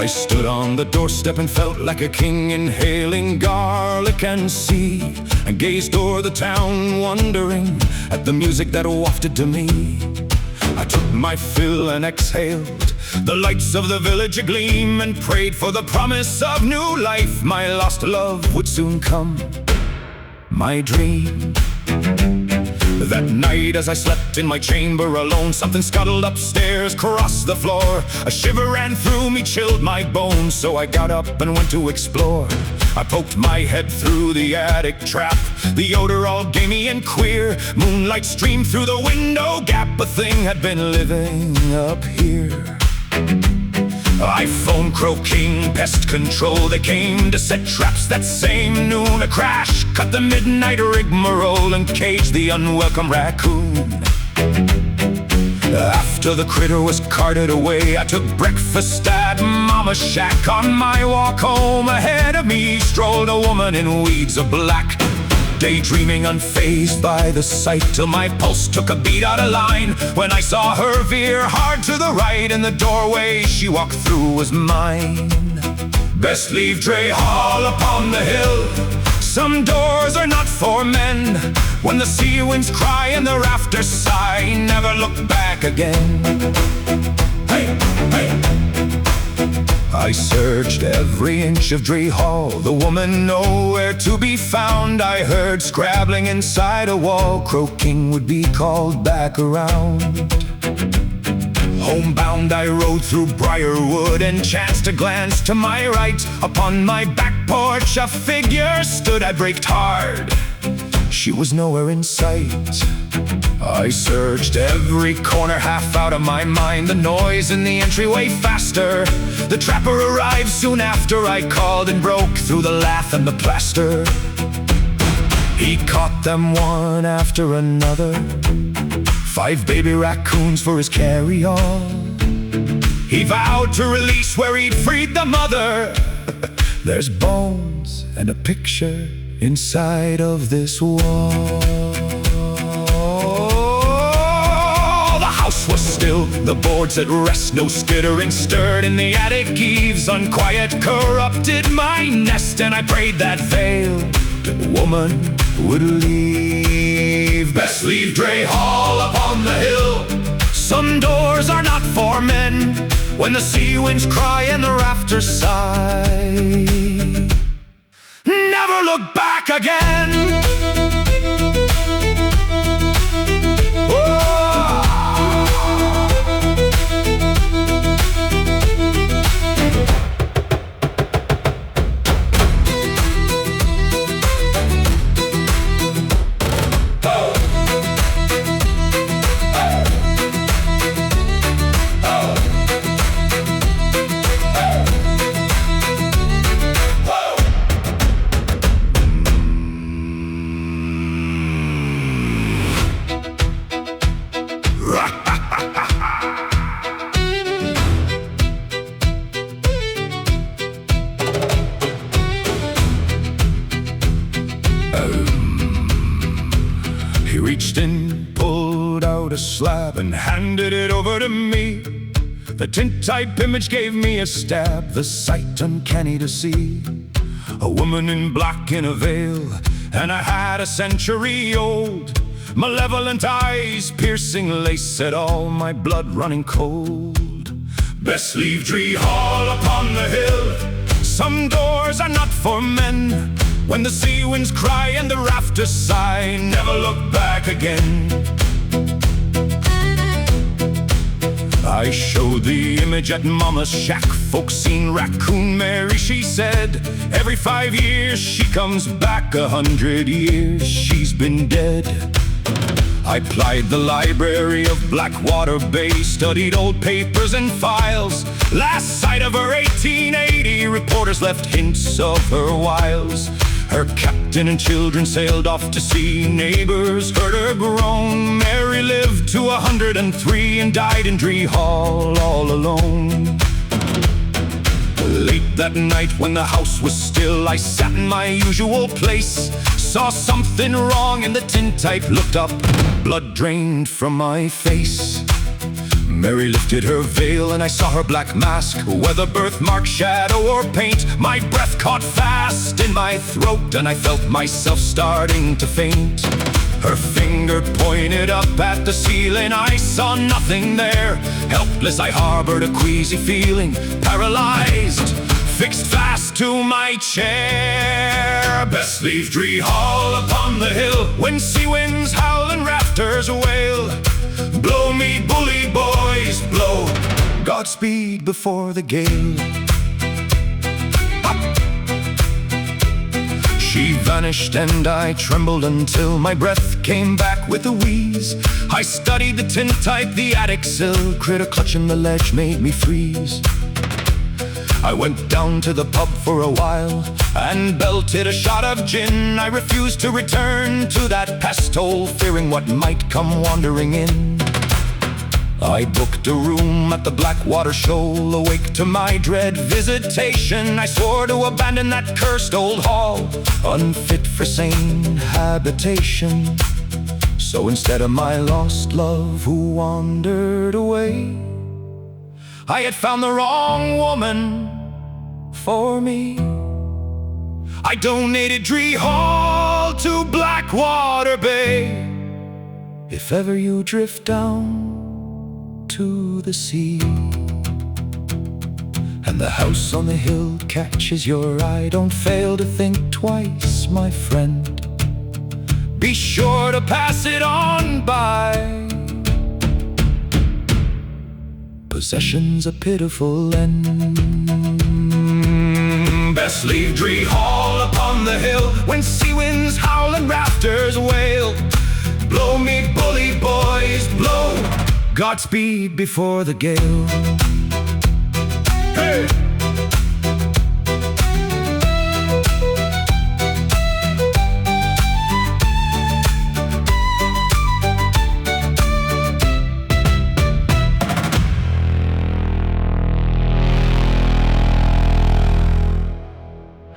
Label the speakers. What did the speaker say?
Speaker 1: I stood on the doorstep and felt like a king, inhaling garlic and sea, and gazed o'er the town, wondering at the music that wafted to me. I took my fill and exhaled the lights of the village agleam, and prayed for the promise of new life. My lost love would soon come, my dream. That night as I slept in my chamber alone, something scuttled upstairs, crossed the floor. A shiver ran through me, chilled my bones, so I got up and went to explore. I poked my head through the attic trap, the odor all gamey and queer. Moonlight streamed through the window gap, a thing had been living up here. iPhone, croaking, pest control, they came to set traps that same noon. A crash cut the midnight rigmarole and caged the unwelcome raccoon. After the critter was carted away, I took breakfast at Mama's shack. On my walk home ahead of me strolled a woman in weeds of black, daydreaming, unfazed by the sight, till my pulse took a beat out of line when I saw her veer hard to the right, and the doorway she walked through was mine. Best leave Dre Hall upon the hill. Some doors are not for men. When the sea winds cry and the rafters sigh, never look back again. Hey, hey. I searched every inch of Dre Hall, the woman nowhere to be found. I heard scrabbling inside a wall, croaking would be called back around. Homebound I rode through Briarwood and chanced to glance to my right. Upon my back porch a figure stood, I braked hard. She was nowhere in sight. I searched every corner, half out of my mind, the noise in the entryway faster. The trapper arrived soon after I called and broke through the lath and the plaster. He caught them one after another, 5 baby raccoons for his carry-all. He vowed to release where he'd freed the mother. There's bones and a picture inside of this wall. Was still, the boards at rest, no skittering stirred in the attic eaves. Unquiet corrupted my nest, and I prayed that veiled woman would leave. Best leave Dre Hall upon the hill. Some doors are not for men. When the sea winds cry and the rafters sigh, never look back again. He reached in, pulled out a slab and handed it over to me. The tintype image gave me a stab, the sight uncanny to see. A woman in black in a veil, and I had a century-old malevolent eyes, piercing lace set all my blood running cold. Best leave Dre Hall upon the hill. Some doors are not for men. When the sea winds cry and the rafters sigh, never look back again. I showed the image at Mama's shack. Folks seen Raccoon Mary, she said. Every 5 years she comes back, 100 years she's been dead. I plied the library of Blackwater Bay, studied old papers and files. Last sight of her 1880, reporters left hints of her wiles. Her captain and children sailed off to sea. Neighbors heard her groan. Mary lived to 103 and died in Dre Hall all alone. Late that night when the house was still, I sat in my usual place. Saw something wrong and the tintype looked up. Blood drained from my face. Mary lifted her veil and I saw her black mask, whether birthmark, shadow, or paint. My breath caught fast in my throat and I felt myself starting to faint. Her finger pointed up at the ceiling, I saw nothing there. Helpless, I harbored a queasy feeling, paralyzed, fixed fast to my chair. Best leave Dree Hall upon the hill, when sea winds howl and rafters wail. Blow me, bully boys, blow, Godspeed before the gale. She vanished and I trembled until my breath came back with a wheeze. I studied the tintype, the attic sill, critter clutching the ledge made me freeze. I went down to the pub for a while and belted a shot of gin. I refused to return to that pest hole, fearing what might come wandering in. I booked a room at the Blackwater Shoal, awake to my dread visitation. I swore to abandon that cursed old hall, unfit for sane habitation. So instead of my lost love who wandered away, I had found the wrong woman for me. I donated Dree Hall to Blackwater Bay. If ever you drift down to the sea and the house on the hill catches your eye, don't fail to think twice, my friend. Be sure to pass it on by. Possession's a pitiful end. Best leave Dree Hall upon the hill, when sea winds howl and rafters wail. Blow me, bully boys, blow, Godspeed before the gale.